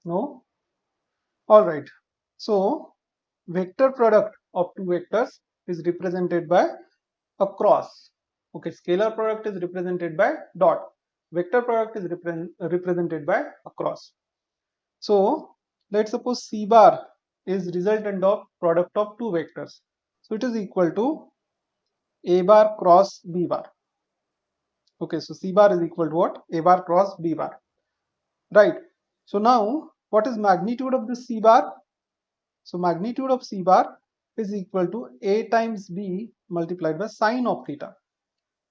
No? Alright. So vector product of two vectors is represented by a cross. Okay, scalar product is represented by dot. Vector product is represented by a cross. So let's suppose C bar is resultant of product of two vectors. So it is equal to A bar cross B bar. Okay, so C bar is equal to what? A bar cross B bar. Right. So now what is magnitude of this C bar? So magnitude of C bar is equal to A times B multiplied by sine of theta.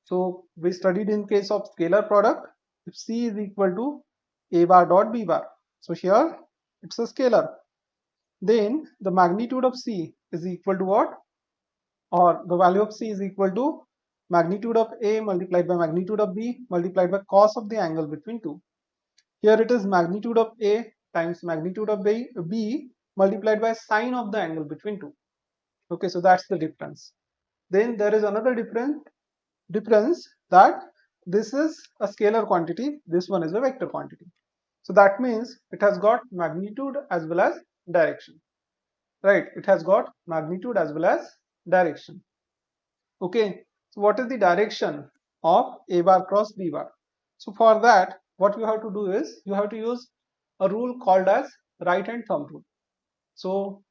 So we studied in case of scalar product, if C is equal to A bar dot B bar. So here it's a scalar. Then the magnitude of C is equal to what? Or the value of C is equal to magnitude of A multiplied by magnitude of B multiplied by cos of the angle between two. Here it is magnitude of A times magnitude of B multiplied by sine of the angle between two. Okay, so that's the difference. Then there is another difference that this is a scalar quantity, this one is a vector quantity. So that means it has got magnitude as well as direction. Right, it has got magnitude as well as direction. Okay, so what is the direction of A bar cross B bar? So for that, what you have to do is you have to use a rule called as right hand thumb rule. So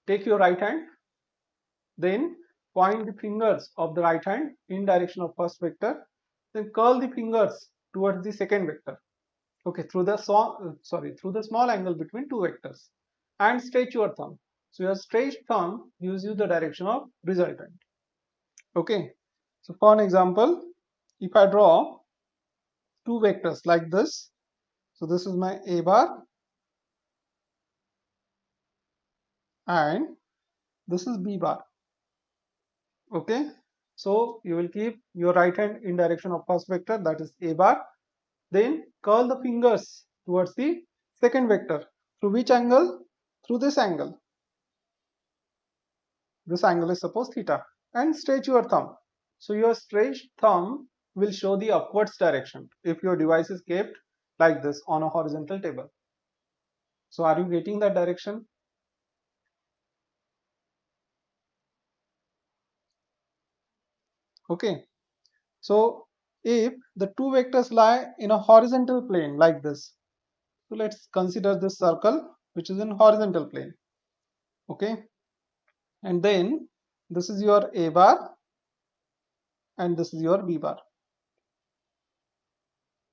take your right hand, then point the fingers of the right hand in direction of first vector, then curl the fingers towards the second vector. Okay, through the small angle between two vectors, and stretch your thumb. So your stretched thumb gives you the direction of resultant. Okay, so for an example, if I draw two vectors like this, so this is my A bar and this is B bar. Okay, so you will keep your right hand in direction of first vector, that is A bar, then curl the fingers towards the second vector. Through which angle? Through this angle. This angle is suppose theta, and stretch your thumb. So your stretched thumb will show the upwards direction if your device is kept like this on a horizontal table. So are you getting that direction? Okay, so if the two vectors lie in a horizontal plane like this, so let's consider this circle which is in horizontal plane. Okay, and then this is your A bar and this is your B bar.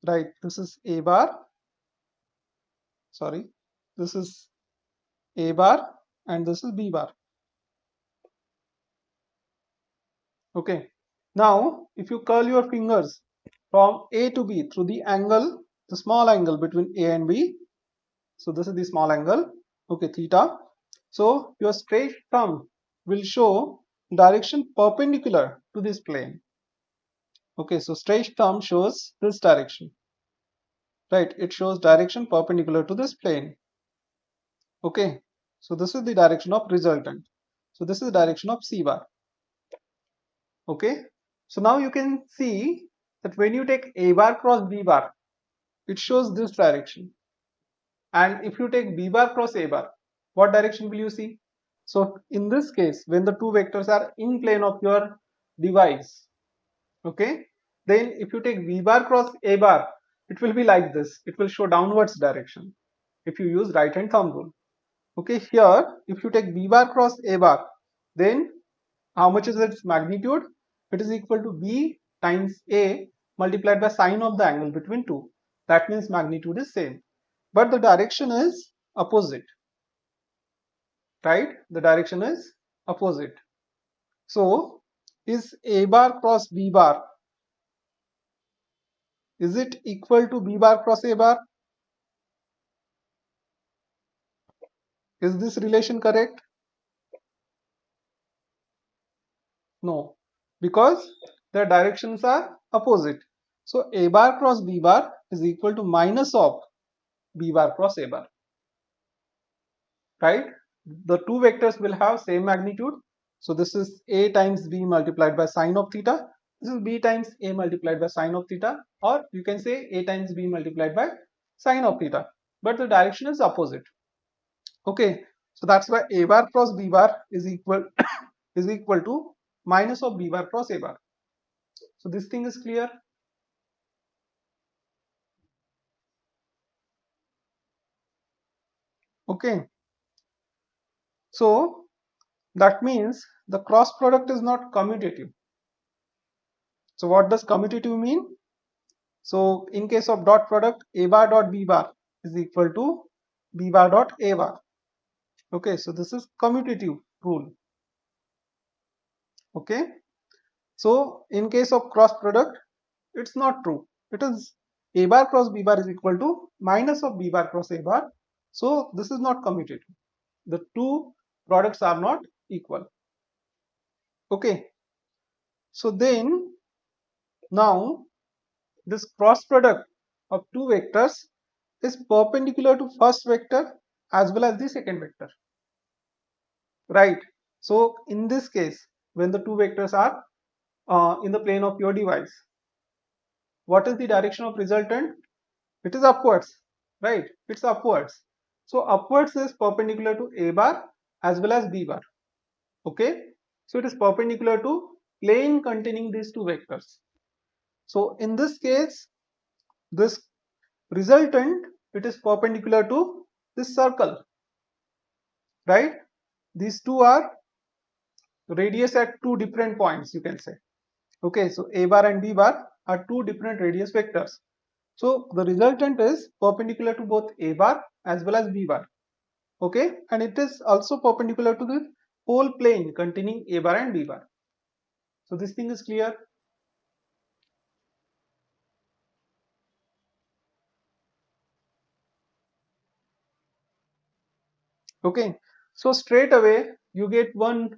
Right, this is A bar, sorry, this is A bar and this is B bar. Okay, now if you curl your fingers from A to B through the angle, the small angle between A and B, so this is the small angle, okay, theta. So your straight thumb will show direction perpendicular to this plane. Okay, so straight thumb shows this direction. Right, it shows direction perpendicular to this plane. Okay, so this is the direction of resultant. So this is the direction of C bar. Okay, so now you can see that when you take A bar cross B bar, it shows this direction. And if you take B bar cross A bar, what direction will you see? So in this case, when the two vectors are in plane of your device, okay, then if you take B bar cross A bar, it will be like this. It will show downwards direction if you use right hand thumb rule. Okay, here if you take B bar cross A bar, then how much is its magnitude? It is equal to B times A multiplied by sine of the angle between two. That means magnitude is same, but the direction is opposite. Right? The direction is opposite. So is A bar cross B bar, is it equal to B bar cross A bar? Is this relation correct? No, because the directions are opposite. So A bar cross B bar is equal to minus of B bar cross A bar. Right? The two vectors will have same magnitude. So this is A times B multiplied by sine of theta. This is B times A multiplied by sine of theta, or you can say A times B multiplied by sine of theta. but the direction is opposite. Okay, so that's why a bar cross b bar is equal is equal to minus of b bar cross a bar. So this thing is clear. Okay, so that means the cross product is not commutative. So what does commutative mean? So in case of dot product, a bar dot b bar is equal to b bar dot a bar. Okay, so this is commutative rule. Okay, so in case of cross product, it's not true. It is a bar cross b bar is equal to minus of b bar cross a bar. So this is not commutative. The two products are not equal. Okay, so then now this cross product of two vectors is perpendicular to first vector as well as the second vector, right? So in this case, when the two vectors are in the plane of your device, what is the direction of resultant? It is upwards, right? It's upwards. So upwards is perpendicular to a bar as well as b bar. Okay, so it is perpendicular to plane containing these two vectors. So in this case, this resultant, it is perpendicular to this circle, right? These two are radius at two different points, you can say. Okay, so a bar and b bar are two different radius vectors. So the resultant is perpendicular to both a bar as well as b bar. Okay, and it is also perpendicular to the whole plane containing a bar and b bar. So this thing is clear. Okay, so straight away you get one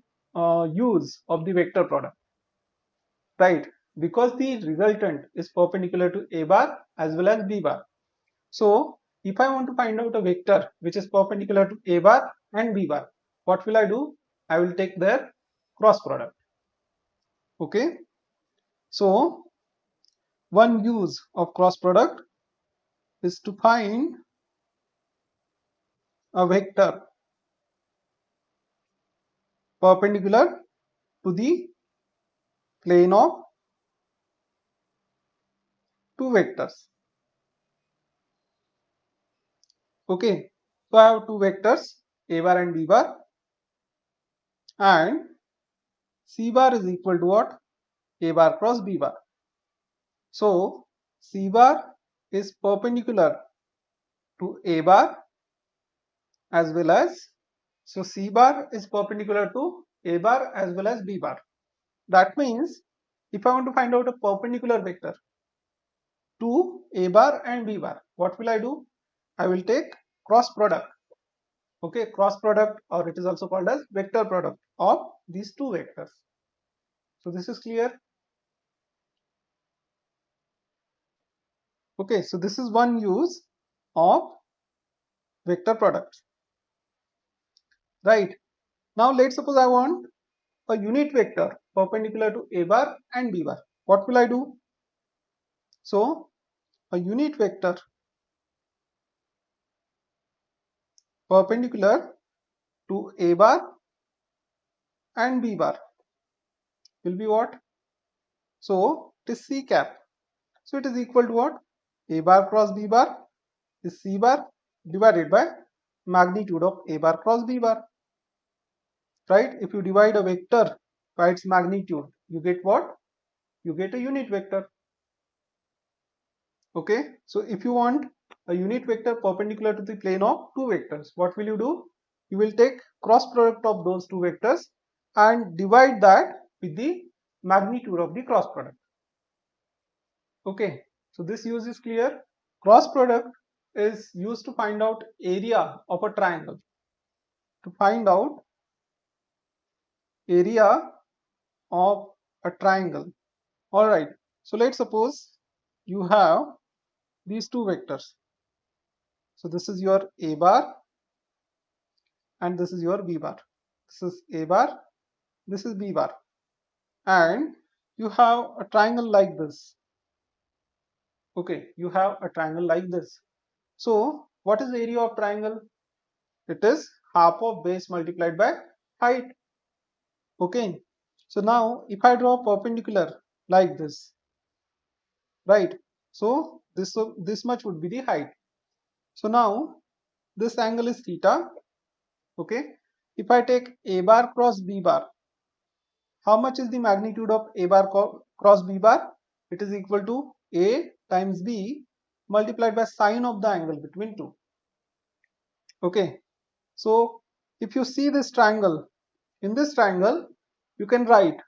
use of the vector product, right? Because the resultant is perpendicular to a bar as well as b bar. So if I want to find out a vector which is perpendicular to a bar and b bar, what will I do? I will take their cross product. Okay, so one use of cross product is to find a vector perpendicular to the plane of two vectors. Okay, so I have two vectors a bar and b bar, and c bar is equal to what? A bar cross b bar. So c bar is perpendicular to a bar as well as, so c bar is perpendicular to a bar as well as b bar. That means if I want to find out a perpendicular vector to a bar and b bar, what will I do? I will take cross product. Okay, cross product, or it is also called as vector product of these two vectors. So this is clear. Okay, so this is one use of vector products, right? Now let's suppose I want a unit vector perpendicular to a bar and b bar. What will I do? So a unit vector perpendicular to a bar and b bar will be what? So it is c cap. So it is equal to what? A bar cross b bar is c bar divided by magnitude of a bar cross b bar. Right? If you divide a vector by its magnitude, you get what? You get a unit vector. Okay, so if you want a unit vector perpendicular to the plane of two vectors, what will you do? You will take cross product of those two vectors and divide that with the magnitude of the cross product. Okay, so this use is clear. Cross product is used to find out area of a triangle. To find out area of a triangle. Alright, so let's suppose you have these two vectors. So this is your a bar and this is your b bar. This is a bar, this is b bar, and you have a triangle like this. Okay, you have a triangle like this. So What is the area of triangle? It is half of base multiplied by height. Okay. So now if I draw perpendicular like this, right? So this much would be the height. So now this angle is theta. Okay. If I take a bar cross b bar, how much is the magnitude of a bar cross b bar? It is equal to a times b multiplied by sine of the angle between two. Okay. So if you see this triangle, in this triangle you can write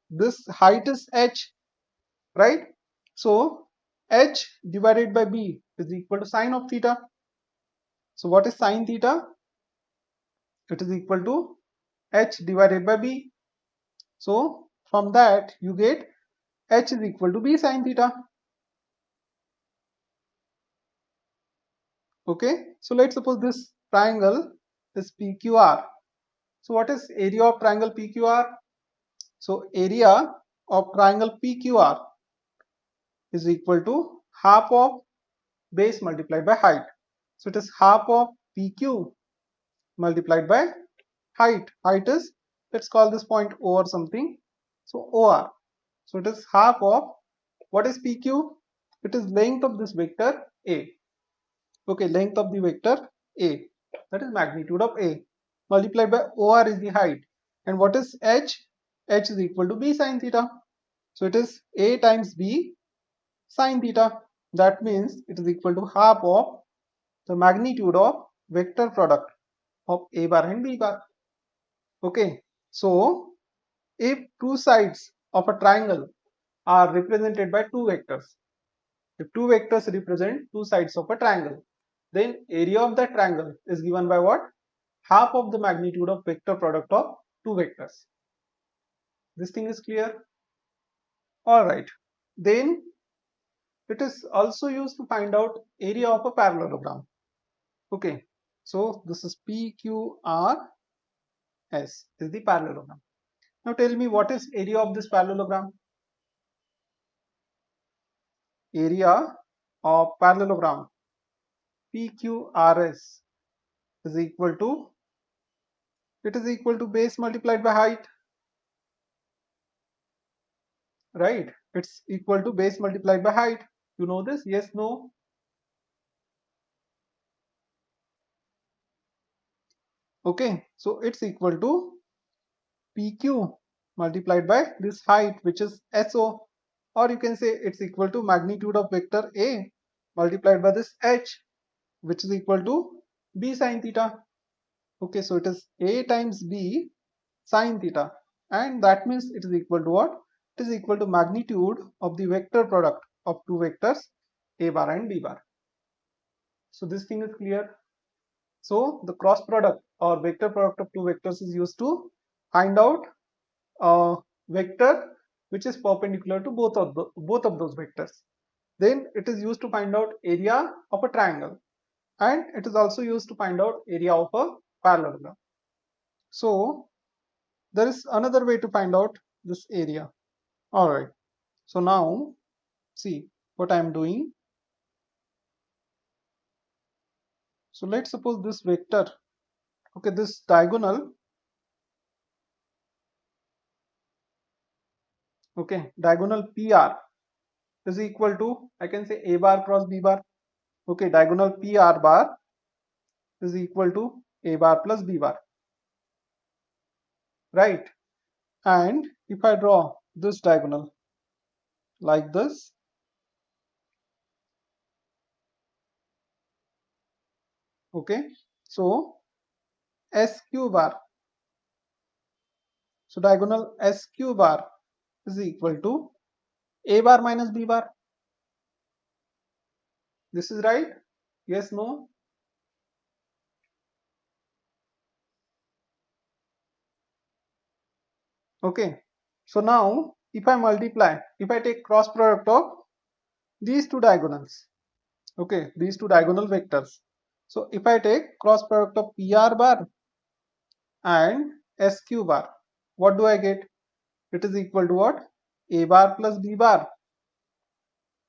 this height is h, right? So h divided by b is equal to sine of theta. So what is sine theta? It is equal to h divided by b. So from that you get h is equal to b sine theta. Okay, so let's suppose this triangle is PQR. So what is area of triangle PQR? So area of triangle PQR is equal to half of base multiplied by height. So it is half of PQ multiplied by height. Height is, let's call this point O or something. So OR. So it is half of, what is PQ? It is length of this vector A. Okay, length of the vector A. That is magnitude of A. Multiplied by OR is the height. And what is H? H is equal to B sine theta. So it is A times B sine theta. That means it is equal to half of the magnitude of vector product of A bar and B bar. Okay, so if two sides of a triangle are represented by two vectors, if two vectors represent two sides of a triangle, then area of that triangle is given by what? Half of the magnitude of vector product of two vectors. This thing is clear? Alright. Then it is also used to find out area of a parallelogram. Okay. So this is PQRS is the parallelogram. Now tell me, what is area of this parallelogram? Area of parallelogram PQRS is equal to, it is equal to base multiplied by height, right? It's equal to base multiplied by height. You know this? Yes, no? Okay, so it's equal to PQ multiplied by this height, which is SO, or you can say it's equal to magnitude of vector A multiplied by this H, which is equal to B sine theta. Okay, so it is A times B sine theta, and that means it is equal to what? It is equal to magnitude of the vector product of two vectors A bar and B bar. So this thing is clear. So the cross product or vector product of two vectors is used to find out a vector which is perpendicular to both of those vectors. Then it is used to find out area of a triangle, and it is also used to find out area of a parallelogram. So there is another way to find out this area. Alright, so now see what I am doing. So let's suppose this vector, okay, this diagonal, okay, diagonal PR is equal to, I can say A bar cross B bar. Okay, diagonal PR bar is equal to A bar plus B bar, right? And if I draw this diagonal like this, okay, so SQ bar, so diagonal SQ bar is equal to A bar minus B bar. This is right? Yes, no? Okay, so now if I multiply, if I take cross product of these two diagonals, okay, these two diagonal vectors. So if I take cross product of PR bar and SQ bar, what do I get? It is equal to what? A bar plus B bar,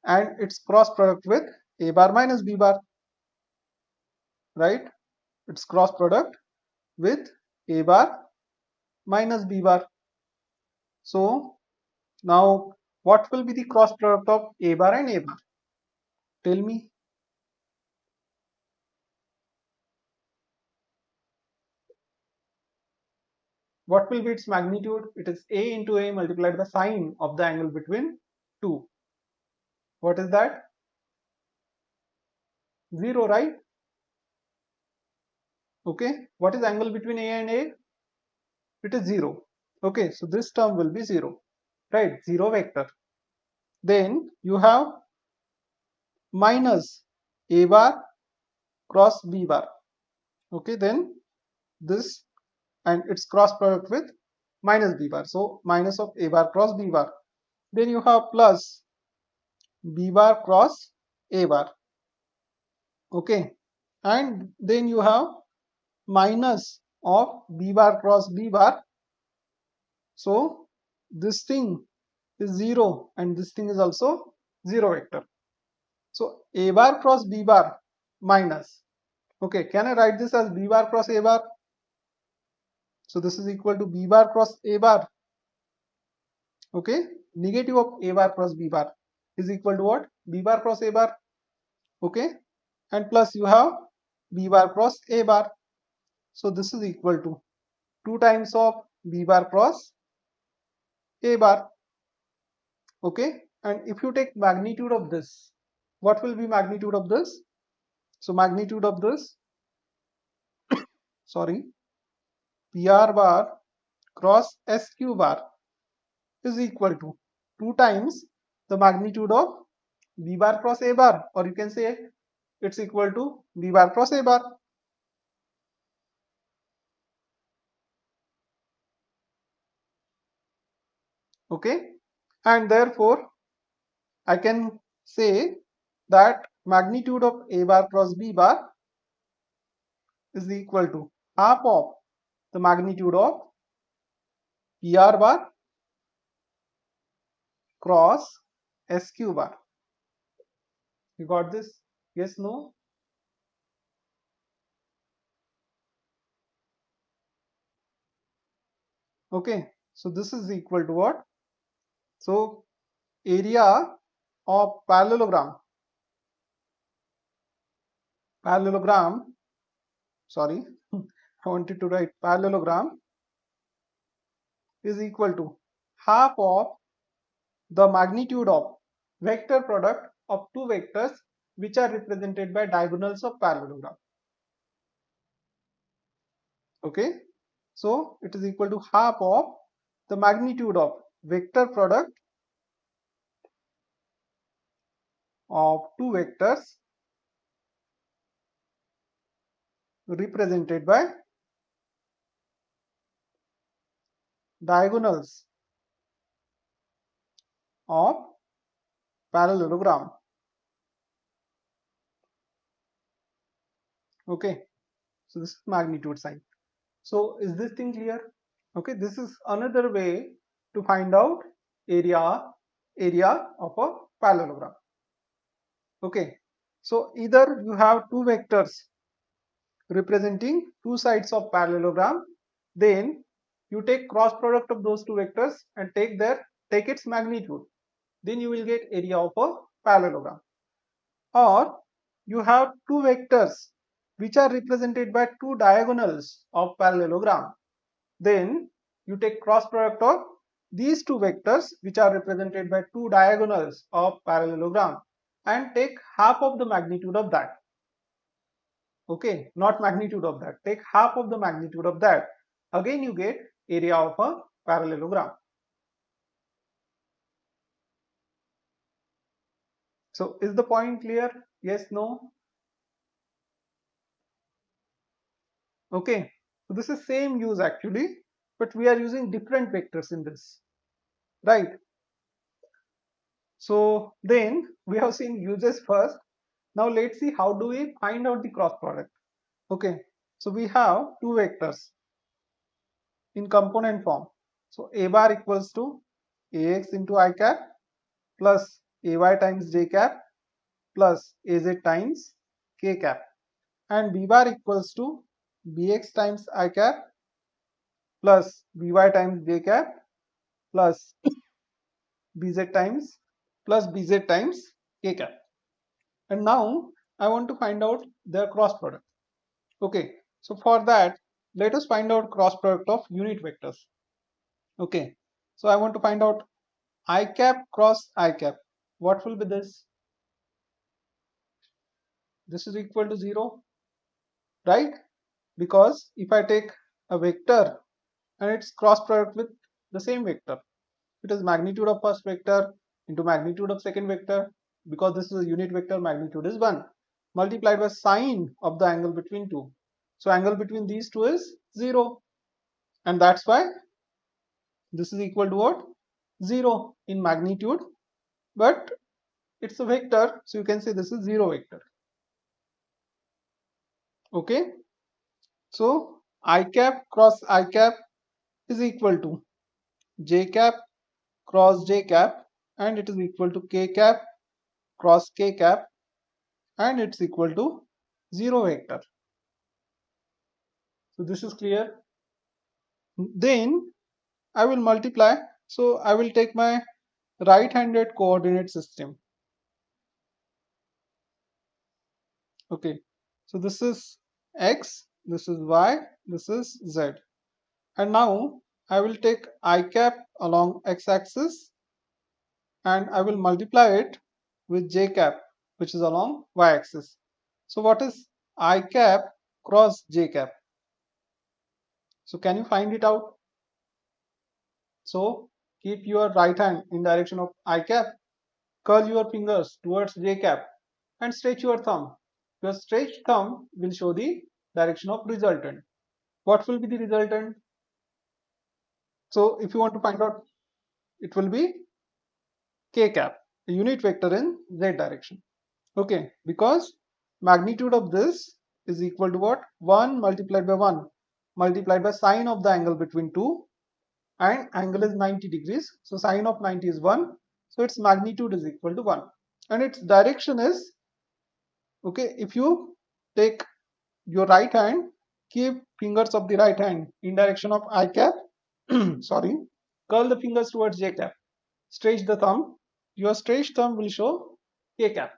and its cross product with A bar minus B bar. right? Its cross product with a bar minus b bar. So now what will be the cross product of a bar and a bar? Tell me. What will be its magnitude? It is a into a multiplied by sine of the angle between two. What is that? 0, right? Okay. What is angle between a and a? It is 0. Okay. So this term will be 0, right? 0 vector. Then you have minus a bar cross b bar. Okay. Then this and its cross product with minus b bar. So minus of a bar cross b bar. Then you have plus b bar cross a bar. Okay. And then you have minus of b bar cross b bar. So this thing is 0 and this thing is also 0 vector. So a bar cross b bar minus. Okay, can I write this as b bar cross a bar? So this is equal to b bar cross a bar. Okay, negative of a bar cross b bar is equal to what? B bar cross a bar. Okay, and plus you have b bar cross a bar. So this is equal to 2 times of b bar cross a bar. Okay, and if you take magnitude of this, what will be magnitude of this? So magnitude of this, sorry, PR bar cross SQ bar is equal to 2 times the magnitude of B bar cross A bar, or you can say it's equal to B bar cross A bar. Okay, and therefore I can say that magnitude of A bar cross B bar is equal to half of the magnitude of PR bar cross SQ bar. You got this? Yes, no? Okay, so this is equal to what? So area of parallelogram, sorry, I wanted to write parallelogram is equal to half of the magnitude of vector product of two vectors which are represented by diagonals of parallelogram. Okay, so it is equal to half of the magnitude of vector product of two vectors represented by diagonals of parallelogram. Okay, so this is magnitude sign. So is this thing clear? Okay, this is another way to find out area of a parallelogram. Okay, so either you have two vectors representing two sides of parallelogram, then you take cross product of those two vectors and take its magnitude, then you will get area of a parallelogram. Or you have two vectors which are represented by two diagonals of parallelogram, then you take cross product of these two vectors which are represented by two diagonals of parallelogram and take half of the magnitude of that. Okay, not magnitude of that, take half of the magnitude of that. Again you get area of a parallelogram. So is the point clear? Yes, no? Okay, so this is same use actually, but we are using different vectors in this, right? So then we have seen uses first. Now let's see how do we find out the cross product. Okay, so we have two vectors in component form. So a bar equals to ax into I cap plus ay times j cap plus az times k cap, and b bar equals to bx times I cap plus by times j cap plus bz times k cap. And now I want to find out their cross product. Okay, so for that, let us find out cross product of unit vectors. Okay, so I want to find out I cap cross I cap. What will be this? This is equal to 0, right? Because if I take a vector and its cross product with the same vector, it is magnitude of first vector into magnitude of second vector. Because this is a unit vector, magnitude is 1 multiplied by sine of the angle between two. So angle between these two is 0, and that's why this is equal to what? 0 in magnitude, but it's a vector, so you can say this is 0 vector. Okay, so I cap cross I cap is equal to j cap cross j cap, and it is equal to k cap cross k cap, and it's equal to 0 vector. So this is clear. Then I will multiply. So I will take my right-handed coordinate system. Okay, so this is x, this is y, this is z. And now I will take I cap along x-axis and I will multiply it with j cap, which is along y-axis. So what is I cap cross j cap? So can you find it out? So keep your right hand in direction of I cap, curl your fingers towards j cap, and stretch your thumb. Your stretched thumb will show the direction of resultant. What will be the resultant? So if you want to find out, it will be k cap, a unit vector in z direction. Okay, because magnitude of this is equal to what? 1 multiplied by 1 multiplied by sine of the angle between two, and angle is 90 degrees. So sine of 90 is 1. So its magnitude is equal to 1. And its direction is, okay, if you take your right hand, keep fingers of the right hand in direction of I cap, sorry, curl the fingers towards j cap, stretch the thumb, your stretched thumb will show k cap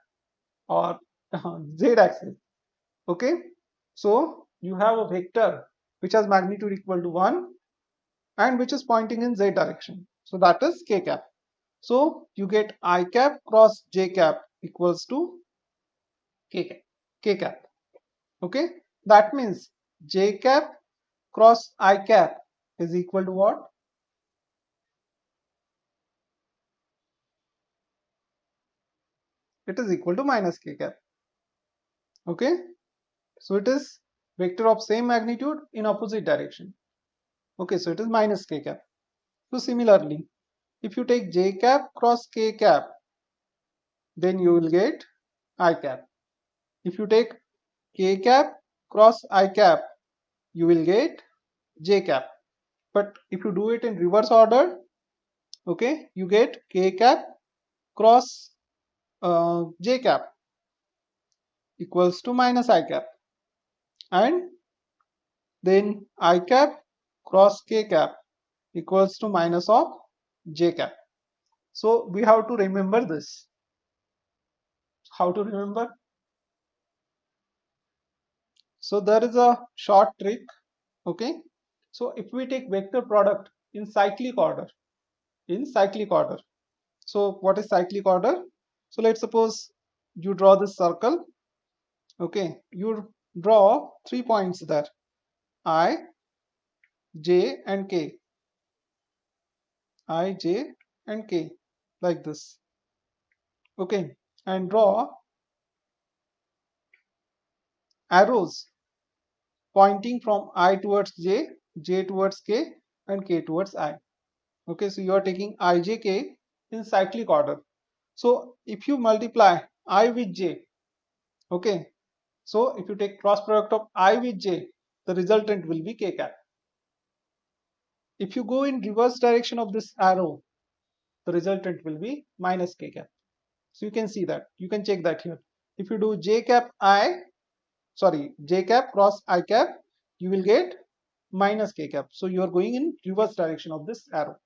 or z axis. Okay, so you have a vector which has magnitude equal to 1 and which is pointing in z direction. So that is k cap. So you get I cap cross j cap equals to k cap. K cap. Okay, that means j cap cross I cap is equal to what? It is equal to minus k cap. Okay, so it is vector of same magnitude in opposite direction. Okay, so it is minus k cap. So similarly, if you take j cap cross k cap, then you will get I cap. If you take k cap cross I cap, you will get j cap. But if you do it in reverse order, okay, you get k cap cross j cap equals to minus I cap, and then I cap cross k cap equals to minus of j cap. So we have to remember this. How to remember? So there is a short trick. Okay, so if we take vector product in cyclic order, so what is cyclic order? So let's suppose you draw this circle. Okay, you draw 3 points there, I, j and k, I, j and k, like this. Okay, and draw arrows pointing from I towards j, j towards k, and k towards I. Okay, so you are taking I, j, k in cyclic order. So if you multiply I with j, okay, so if you take cross product of I with j, the resultant will be k cap. If you go in reverse direction of this arrow, the resultant will be minus k cap. So you can see that. You can check that here. If you do j cap I, sorry, j cap cross I cap, you will get minus k cap. So you are going in reverse direction of this arrow.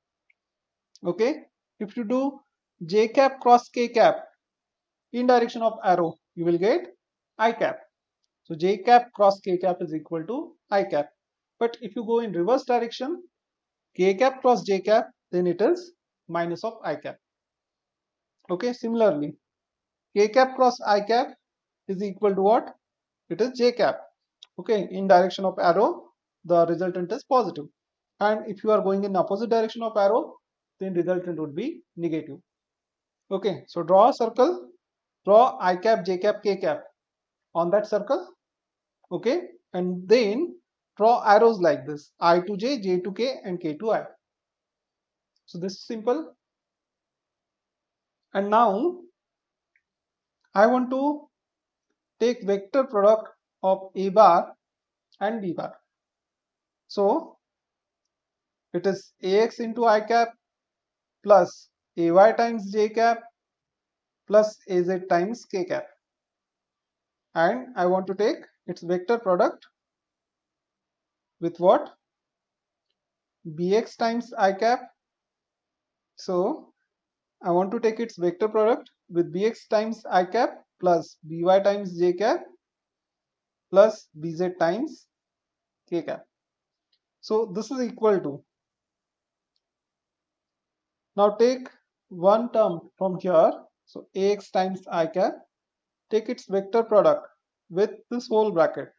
Okay, if you do j cap cross k cap in direction of arrow, you will get I cap. So j cap cross k cap is equal to I cap. But if you go in reverse direction, k cap cross j cap, then it is minus of I cap. Okay, similarly, k cap cross I cap is equal to what? It is j cap. Okay, in direction of arrow, the resultant is positive. And if you are going in opposite direction of arrow, then resultant would be negative. Okay, so draw a circle, draw I cap, j cap, k cap on that circle. Okay, and then draw arrows like this, I to j, j to k, and k to I. So this is simple. And now I want to take vector product of a bar and b bar. So it is ax into I cap plus ay times j cap plus az times k cap. And I want to take its vector product with what? Bx times I cap. So I want to take its vector product with bx times I cap plus by times j cap plus bz times k cap. So this is equal to, now take one term from here. So ax times I cap, take its vector product with this whole bracket.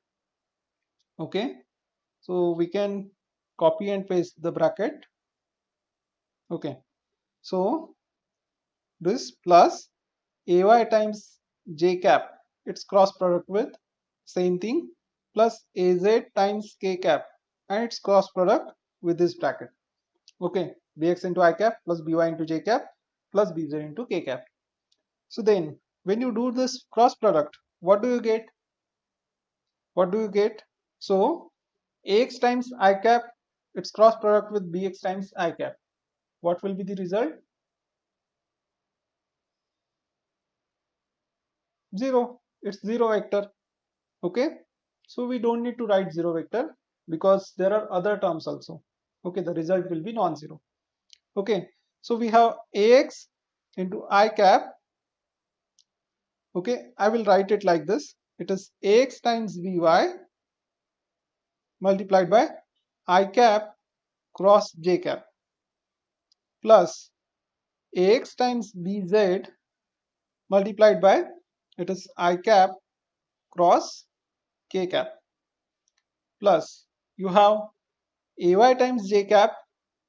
Okay, so we can copy and paste the bracket. Okay, so this plus ay times j cap, its cross product with same thing, plus az times k cap and its cross product with this bracket. Okay, bx into I cap plus by into j cap plus bz into k cap. So then when you do this cross product, what do you get? What do you get? So ax times I cap, its cross product with bx times I cap. What will be the result? 0. It's 0 vector. Okay, so we don't need to write 0 vector because there are other terms also. Okay, the result will be non-zero. Okay, so we have ax into I cap. Okay, I will write it like this. It is ax times by multiplied by I cap cross j cap plus ax times bz multiplied by, it is I cap cross k cap plus you have ay times j cap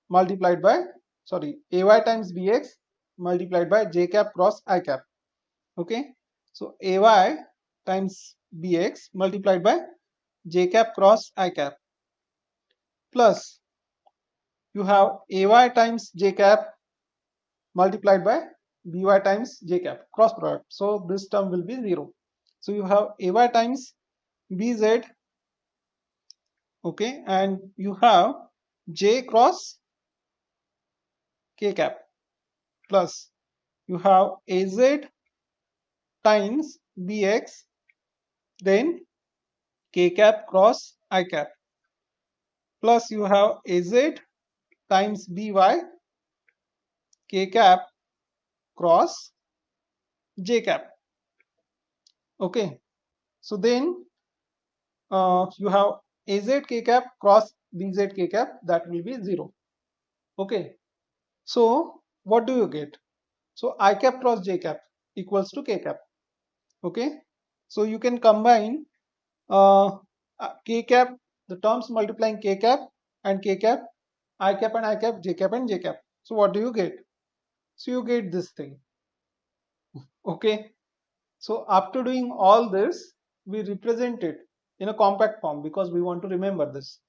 multiplied by, sorry, ay times bx multiplied by j cap cross I cap. Okay, so ay times bx multiplied by j cap cross I cap plus you have ay times j cap multiplied by by times j cap cross product. So this term will be 0. So you have ay times bz. Okay, and you have j cross k cap plus you have az times bx, then k cap cross I cap plus you have az times by k cap cross j cap. Okay, so then you have az k cap cross bz k cap, that will be 0. Okay, so what do you get? So I cap cross j cap equals to k cap. Okay, so you can combine k cap, the terms multiplying k cap and k cap, I cap and I cap, j cap and j cap. So what do you get? So you get this thing. Okay, so after doing all this, we represent it in a compact form because we want to remember this.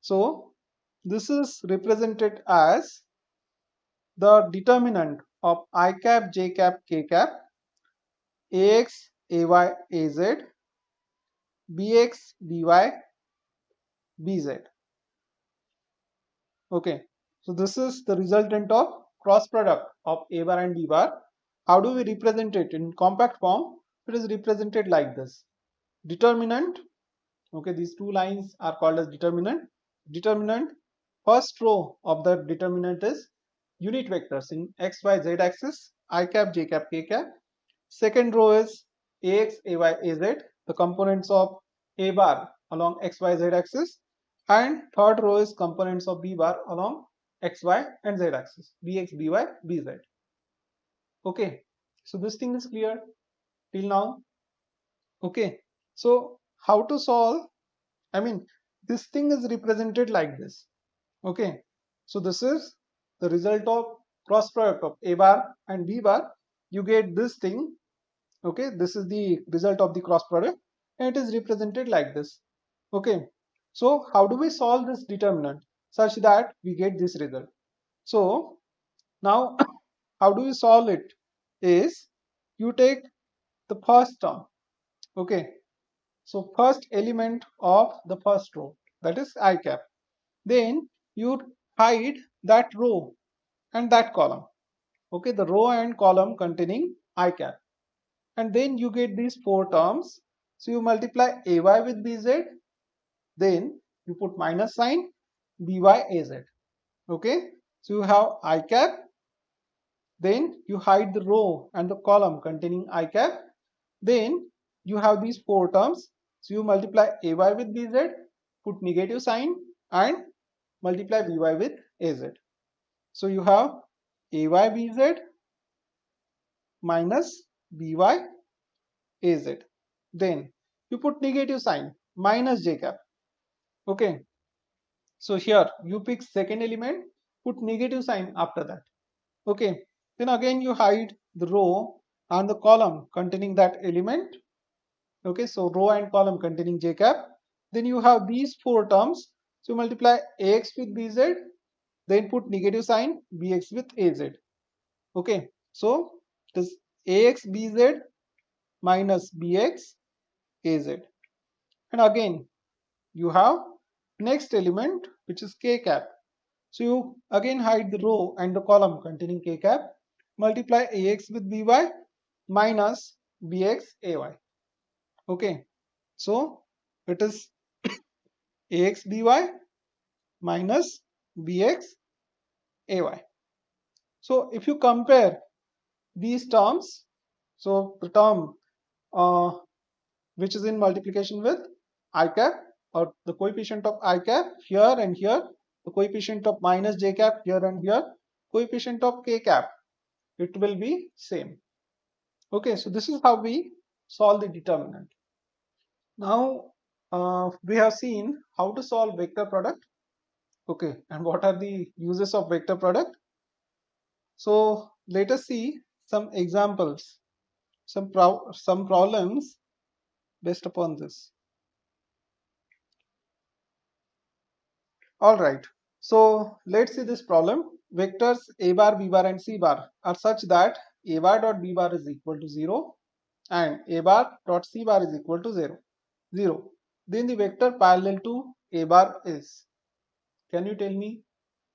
So this is represented as the determinant of I cap, j cap, k cap, ax, ay, az, bx, by, bz. Okay, so this is the resultant of cross product of a bar and b bar. How do we represent it in compact form? It is represented like this. determinant. Okay, these two lines are called as determinant. First row of the determinant is unit vectors in x, y, z axis, I cap, j cap, k cap. Second row is ax, ay, az, the components of a bar along x, y, z axis. And third row is components of b bar along x, y and z axis, bx, by, bz. Okay, so this thing is clear till now. Okay, so how to solve? I mean, this thing is represented like this. Okay, so this is the result of cross product of a bar and b bar. You get this thing. Okay, this is the result of the cross product and it is represented like this. Okay, so how do we solve this determinant such that we get this result? So now how do you solve it is you take the first term. Okay, so first element of the first row, that is I cap. Then you hide that row and that column. Okay, the row and column containing I cap. And then you get these four terms. So you multiply ay with bz, then you put minus sign by az. Okay, so you have I cap, then you hide the row and the column containing I cap, then you have these four terms. So you multiply ay with bz, put negative sign and multiply by with az. So you have ay bz minus by az. Then you put negative sign minus j cap. Okay, so here you pick second element, put negative sign after that. Okay, then again you hide the row and the column containing that element. Okay, so row and column containing j cap. Then you have these four terms. So multiply ax with bz, then put negative sign bx with az. Okay, so it is ax bz minus bx az. And again you have next element which is k cap. So you again hide the row and the column containing k cap, multiply ax with by minus bx ay. Okay, so it is ax by minus bx ay. So if you compare these terms, so the term which is in multiplication with I cap, or the coefficient of I cap here and here, the coefficient of minus j cap here and here, coefficient of k cap, it will be same. Okay, so this is how we solve the determinant. Now we have seen how to solve vector product. Okay, and what are the uses of vector product? So let us see some examples, some problems based upon this. All right, so let's see this problem. Vectors a bar, b bar and c bar are such that a bar dot b bar is equal to 0 and a bar dot c bar is equal to 0. Then the vector parallel to a bar is, can you tell me?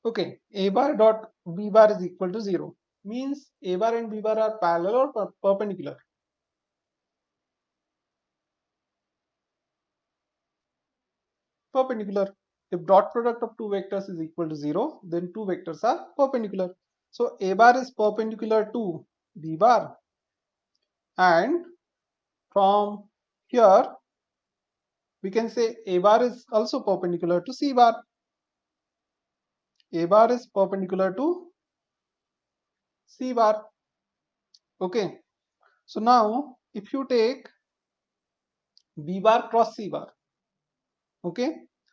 Okay, a bar dot b bar is equal to 0 means a bar and b bar are parallel or perpendicular? Perpendicular. If dot product of two vectors is equal to 0, then two vectors are perpendicular. So a bar is perpendicular to b bar, and from here we can say a bar is also perpendicular to c bar. A bar is perpendicular to c bar. Okay, so now if you take b bar cross c bar, okay,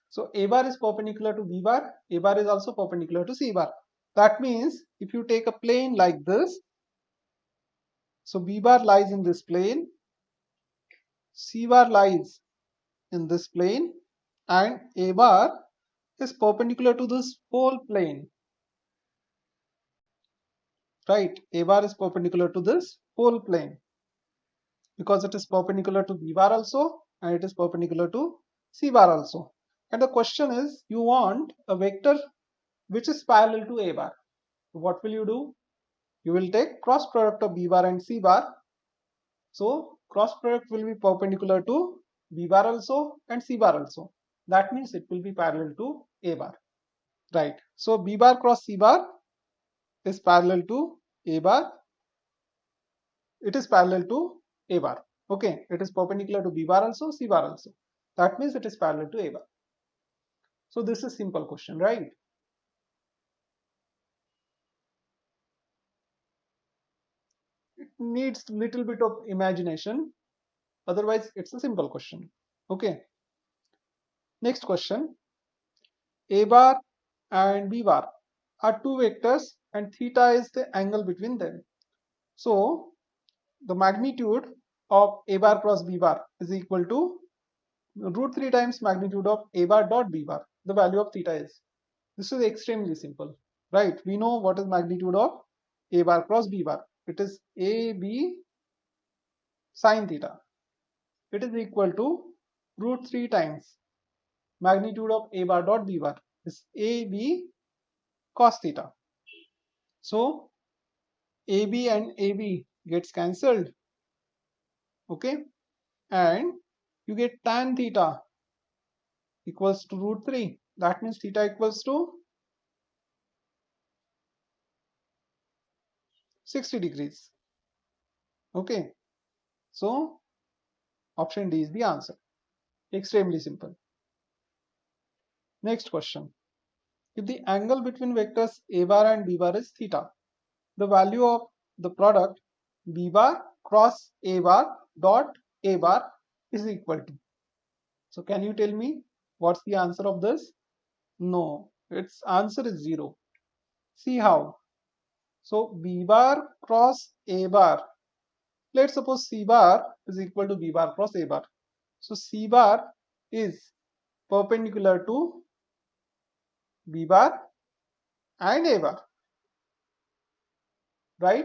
so a bar is perpendicular to b bar, a bar is also perpendicular to c bar. That means if you take a plane like this, so b bar lies in this plane, c bar lies in this plane, and a bar is perpendicular to this whole plane, right? A bar is perpendicular to this whole plane because it is perpendicular to b bar also and it is perpendicular to c bar also. And the question is, you want a vector which is parallel to a bar. What will you do? You will take cross product of b bar and c bar. So cross product will be perpendicular to B bar also and C bar also. That means it will be parallel to A bar. Right. So B bar cross C bar is parallel to A bar. It is parallel to A bar. Okay. It is perpendicular to B bar also, C bar also. That means it is parallel to A bar. So this is simple question, right? It needs little bit of imagination. Otherwise, it's a simple question. Okay. Next question. A bar and B bar are two vectors and theta is the angle between them. So the magnitude of A bar cross B bar is equal to root 3 times magnitude of A bar dot B bar. The value of theta is. This is extremely simple, right? We know what is magnitude of A bar cross B bar. It is AB sine theta. It is equal to root 3 times magnitude of A bar dot B bar is AB cos theta. So AB and AB gets cancelled, okay, and you get tan theta equals to root 3. That means theta equals to 60 degrees. Okay, so option D is the answer. Extremely simple. Next question. If the angle between vectors A bar and B bar is theta, the value of the product B bar cross A bar dot A bar is equal to. So can you tell me what's the answer of this? No, its answer is 0. See how? So B bar cross A bar. Let's suppose C bar is equal to B bar cross A bar. So C bar is perpendicular to B bar and A bar, right?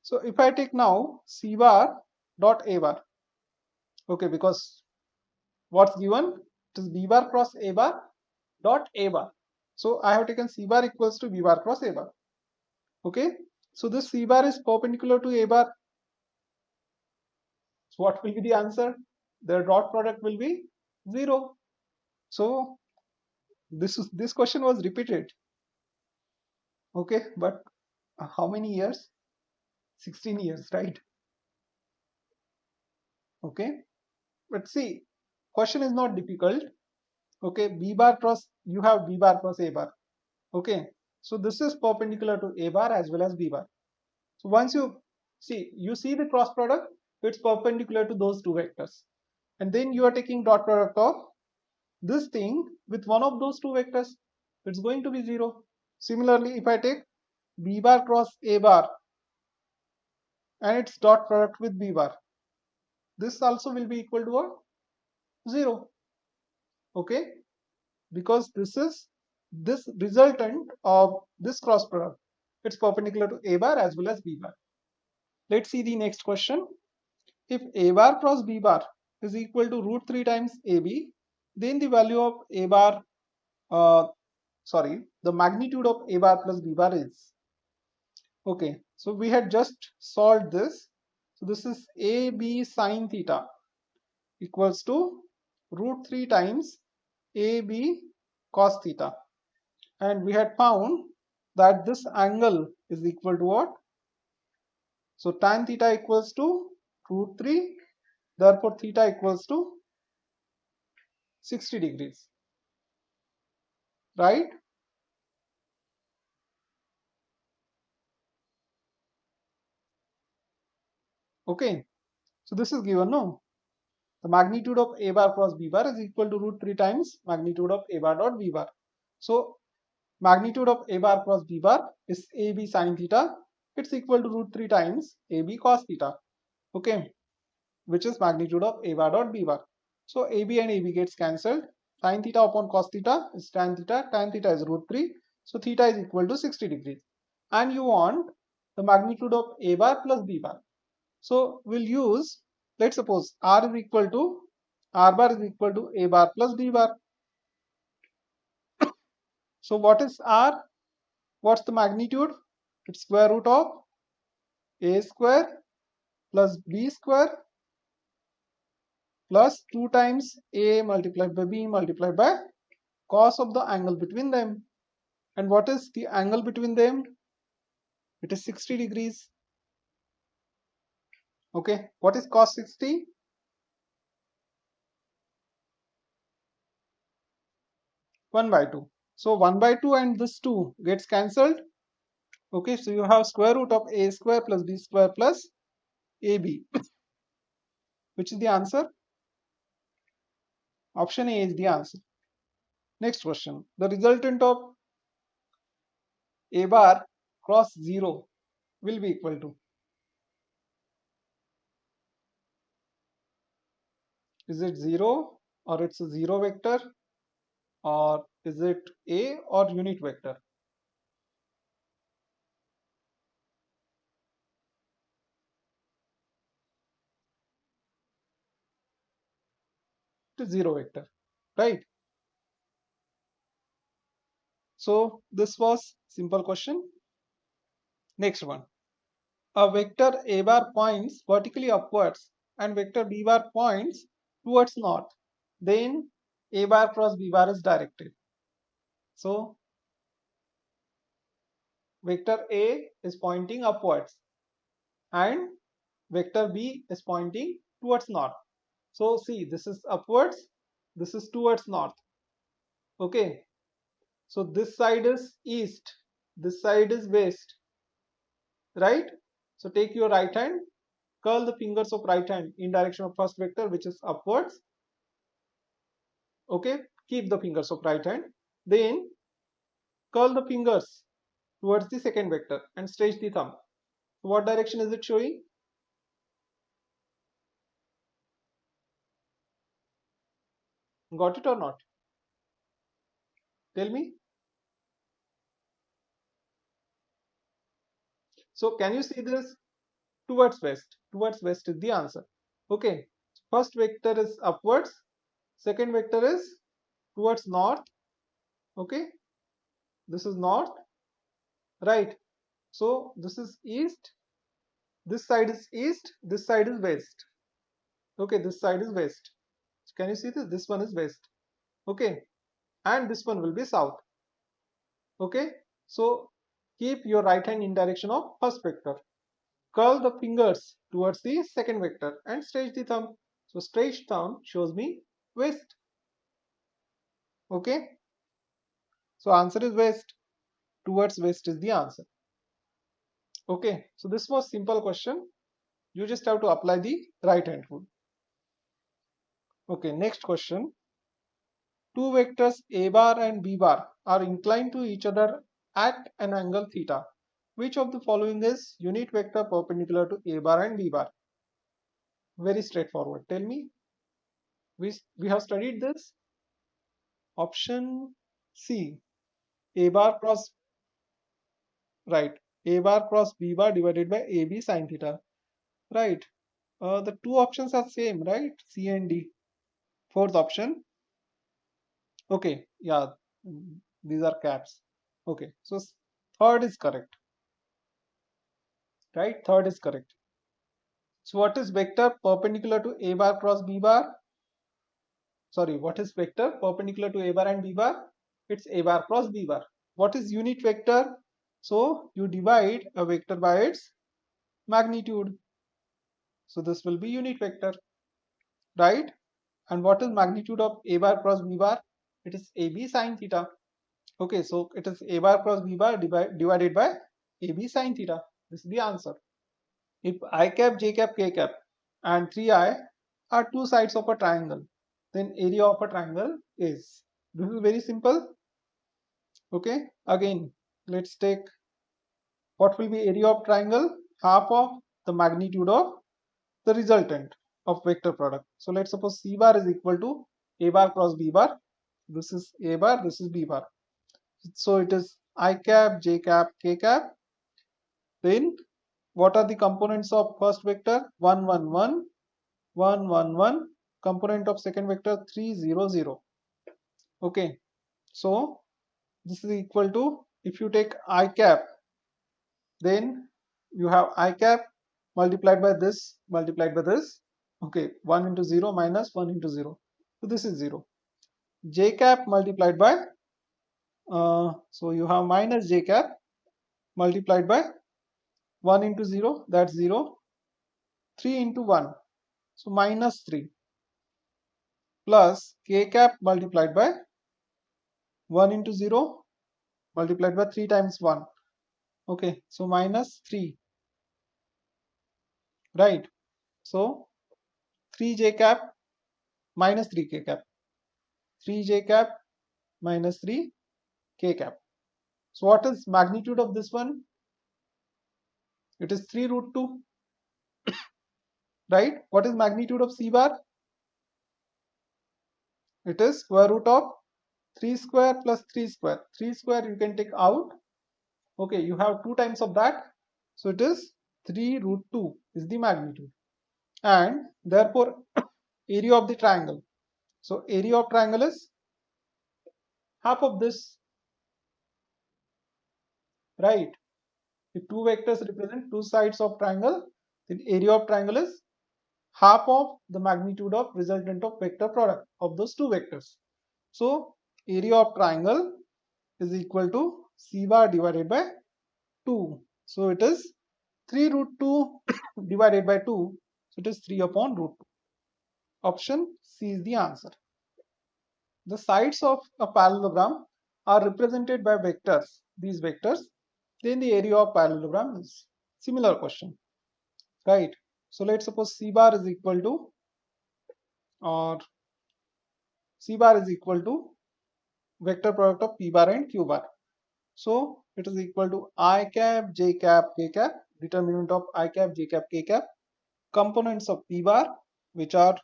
So if I take now C bar dot A bar, okay, because what's given? It is B bar cross A bar dot A bar. So I have taken C bar equals to B bar cross A bar. Okay, so this C bar is perpendicular to A bar. So what will be the answer? The dot product will be 0. So this question was repeated. Okay, but how many years? 16 years, right? Okay, but see, question is not difficult. Okay, B bar cross, you have B bar cross A bar. Okay, so this is perpendicular to A bar as well as B bar. So once you see the cross product, it's perpendicular to those two vectors. And then you are taking dot product of this thing with one of those two vectors. It's going to be 0. Similarly, if I take B bar cross A bar and its dot product with B bar, this also will be equal to what? 0. Okay, because this resultant of this cross product. It's perpendicular to A bar as well as B bar. Let's see the next question. If A bar cross B bar is equal to root 3 times AB, then the value of A bar, the magnitude of A bar plus B bar is. Okay, so we had just solved this. So this is AB sine theta equals to root 3 times AB cos theta. And we had found that this angle is equal to what? So tan theta equals to root 3. Therefore, theta equals to 60 degrees, right? Okay, so this is given, no? The magnitude of A bar cross B bar is equal to root 3 times magnitude of A bar dot B bar. So magnitude of A bar cross B bar is AB sine theta. It's equal to root 3 times AB cos theta. Okay, which is magnitude of A bar dot B bar. So AB and AB gets cancelled. Sin theta upon cos theta is tan theta. Tan theta is root 3. So theta is equal to 60 degrees. And you want the magnitude of A bar plus B bar. So we'll use, let's suppose R bar is equal to A bar plus B bar. So what is R? What's the magnitude? It's square root of A square plus B square plus 2 times A multiplied by B multiplied by cos of the angle between them. And what is the angle between them? It is 60 degrees. Okay, what is cos 60? 1 by 2. So 1 by 2 and this 2 gets cancelled. Okay, so you have square root of a square plus b square plus ab. Which is the answer? Option A is the answer. Next question. The resultant of a bar cross 0 will be equal to. Is it 0 or it's a 0 vector, or is it a or unit vector? It is 0 vector, right? So this was simple question. Next one. A vector a bar points vertically upwards and vector b bar points towards north. Then a bar cross b bar is directed. So vector a is pointing upwards and vector b is pointing towards north. So see, this is upwards, this is towards north. Okay, so this side is east, this side is west, right? So take your right hand, curl the fingers of right hand in direction of first vector, which is upwards. Okay, keep the fingers of right hand, then curl the fingers towards the second vector and stretch the thumb. So what direction is it showing? Got it or not? Tell me. So can you see this? Towards west. Towards west is the answer. Okay, first vector is upwards, second vector is towards north. Okay, this is north, right? So this is east, this side is east, this side is west. Okay, this side is west. Can you see this? This one is west. Okay, and this one will be south. Okay, so keep your right hand in direction of first vector. Curl the fingers towards the second vector and stretch the thumb. So stretched thumb shows me west. Okay, so answer is west. Towards west is the answer. Okay, so this was simple question. You just have to apply the right hand rule. Okay, next question. Two vectors a bar and b bar are inclined to each other at an angle theta. Which of the following is unit vector perpendicular to a bar and b bar? Very straightforward. Tell me. We have studied this. Option C. A bar cross, right. A bar cross b bar divided by ab sine theta. Right. The two options are same, right? C and D. Fourth option. Okay. Yeah. These are caps. Okay. So third is correct. Right? Third is correct. So what is vector perpendicular to a bar cross b bar? Sorry, what is vector perpendicular to a bar and b bar? It's a bar cross b bar. What is unit vector? So you divide a vector by its magnitude. So this will be unit vector, right? And what is magnitude of a bar cross b bar? It is ab sine theta. Okay, so it is a bar cross b bar divided by ab sine theta. This is the answer. If I cap, j cap, k cap and 3i are two sides of a triangle, then area of a triangle is. This is very simple. Okay, again, let's take what will be area of triangle? Half of the magnitude of the resultant of vector product. So let's suppose C bar is equal to A bar cross B bar. This is A bar, this is B bar. So it is I cap, j cap, k cap. Then what are the components of first vector? 1, 1, 1, 1, 1, 1. Component of second vector 3, 0, 0. Okay, so this is equal to, if you take I cap, then you have I cap multiplied by this multiplied by this. Okay, 1 into 0 minus 1 into 0. So this is 0. J cap multiplied by, so you have minus j cap multiplied by 1 into 0, that's 0. 3 into 1, so minus 3, plus k cap multiplied by 1 into 0 multiplied by 3 times 1. Okay, so minus 3, right? So 3j cap minus 3k cap. 3j cap minus 3k cap. So what is magnitude of this one? It is 3 root 2, right? What is magnitude of c bar? It is square root of 3 square plus 3 square. 3 square you can take out. Okay, you have 2 times of that. So it is 3 root 2 is the magnitude. And therefore area of the triangle. So area of triangle is half of this, right? If two vectors represent two sides of triangle, then area of triangle is half of the magnitude of resultant of vector product of those two vectors. So area of triangle is equal to c bar divided by 2. So it is 3 root 2 divided by 2. So it is 3 upon root 2. Option C is the answer. The sides of a parallelogram are represented by vectors, these vectors. Then the area of parallelogram is similar question, right? So let's suppose C bar is equal to, or C bar is equal to vector product of P bar and Q bar. So it is equal to I cap, J cap, K cap, determinant of I cap, J cap, K cap, components of P bar, which are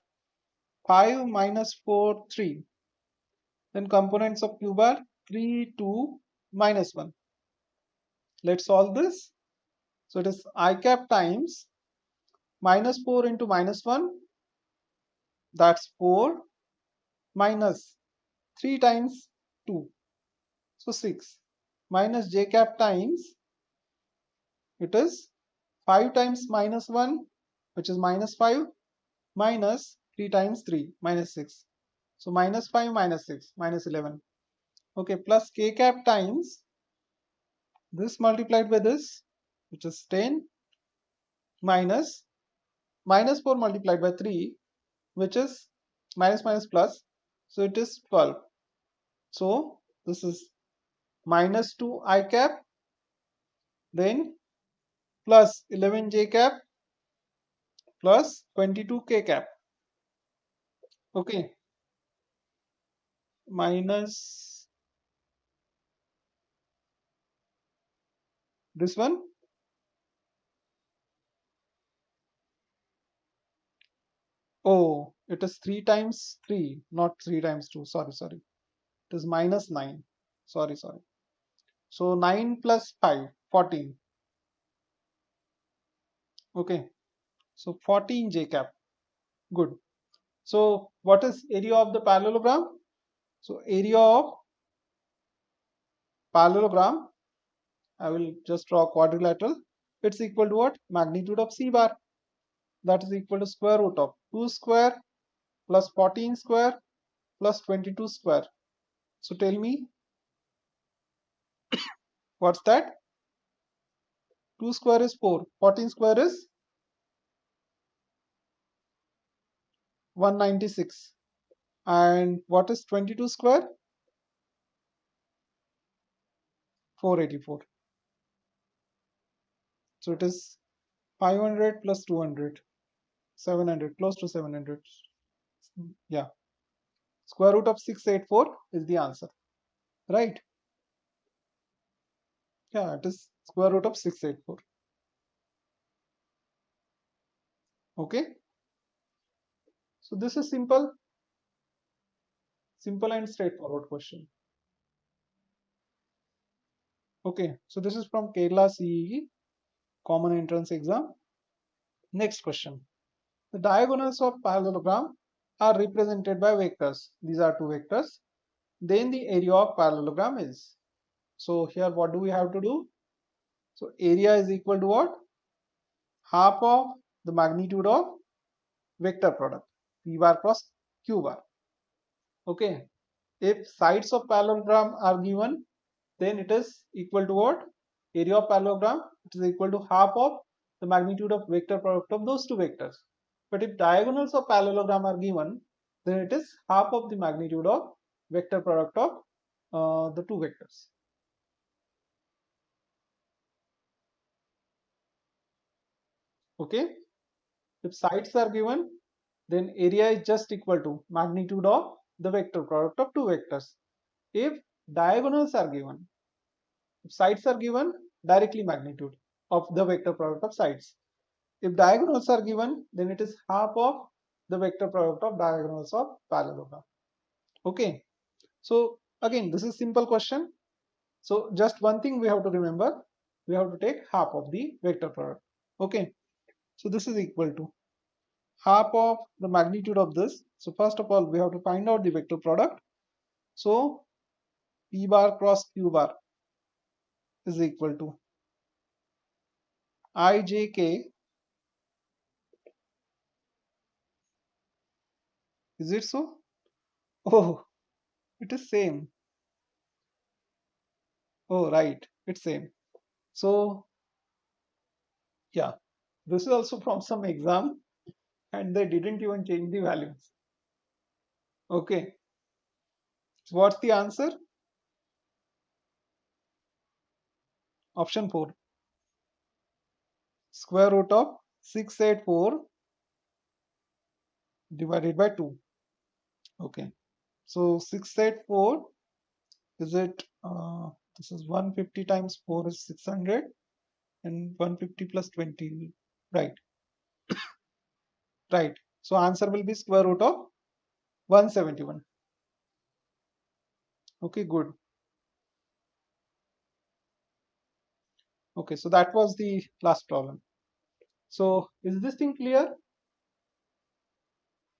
5, minus 4, 3. Then components of Q bar, 3, 2, minus 1. Let's solve this. So it is I cap times minus 4 into minus 1, that's 4, minus 3 times 2, so 6, minus j cap times, it is 5 times minus 1, which is minus 5, minus 3 times 3, minus 6. So minus 5 minus 6, minus 11. Okay, plus k cap times this multiplied by this, which is 10, minus minus 4 multiplied by 3, which is minus minus plus, so it is 12. So this is minus 2 I cap, then plus 11 j cap, plus 22 k cap. Okay, minus this one. Oh, it is 3 times 3, not 3 times 2. Sorry, sorry. It is minus 9. Sorry, sorry. So 9 plus 5, 14. Okay, so 14 j cap. Good. So what is area of the parallelogram? So area of parallelogram, I will just draw quadrilateral. It's equal to what? Magnitude of C bar. That is equal to square root of 2 square plus 14 square plus 22 square. So tell me, what's that? 2 square is 4. 14 square is 196. And what is 22 square? 484. So it is 500 plus 200. 700, close to 700. Yeah. Square root of 684 is the answer. Right? Yeah, it is square root of 684. Okay. So this is simple and straightforward question. Okay. So this is from Kerala CEE Common Entrance Exam. Next question. The diagonals of parallelogram are represented by vectors. These are two vectors. Then the area of parallelogram is. So here what do we have to do? So area is equal to what? Half of the magnitude of vector product p bar cross q bar. Okay, if sides of parallelogram are given, then it is equal to what? Area of parallelogram, it is equal to half of the magnitude of vector product of those two vectors. But if diagonals of parallelogram are given, then it is half of the magnitude of vector product of the two vectors. Okay, if sides are given, then area is just equal to magnitude of the vector product of two vectors. If diagonals are given, if sides are given, directly magnitude of the vector product of sides. If diagonals are given, then it is half of the vector product of diagonals of parallelogram. Okay, so again, this is simple question. So just one thing we have to remember, we have to take half of the vector product. Okay, so this is equal to half of the magnitude of this. So first of all, we have to find out the vector product. So p bar cross q bar is equal to ijk. Is it so? Oh, it is same. Oh, right, it's same. So yeah, this is also from some exam, and they didn't even change the values. Okay, so what's the answer? Option 4, square root of 684 divided by 2. Okay, so 684, is it this is 150 times 4 is 600, and 150 plus 20, right? Right, so answer will be square root of 171. Okay, good. Okay, so that was the last problem. So is this thing clear?